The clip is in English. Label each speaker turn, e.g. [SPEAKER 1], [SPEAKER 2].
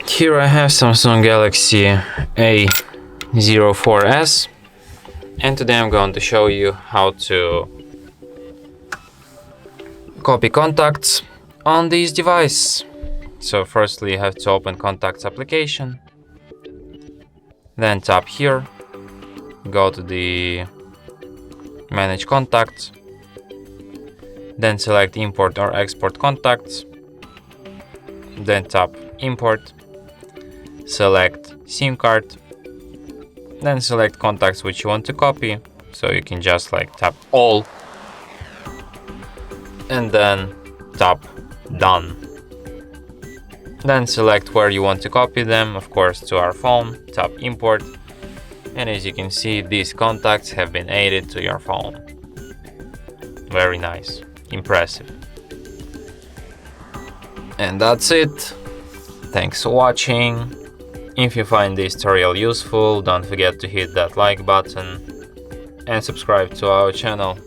[SPEAKER 1] Here I have Samsung Galaxy A04s, and today I'm going to show you how to copy contacts on this device. So firstly you have to open Contacts application, then tap here, go to the Manage Contacts, then select Import or Export Contacts, then tap Import, select SIM card, then select contacts which you want to copy, so you can just tap all and then tap Done. Then select where you want to copy them, of course to our phone, tap Import, and as you can see these contacts have been added to your phone. Very nice, impressive. And that's it. Thanks for watching. If you find this tutorial useful, don't forget to hit that like button and subscribe to our channel.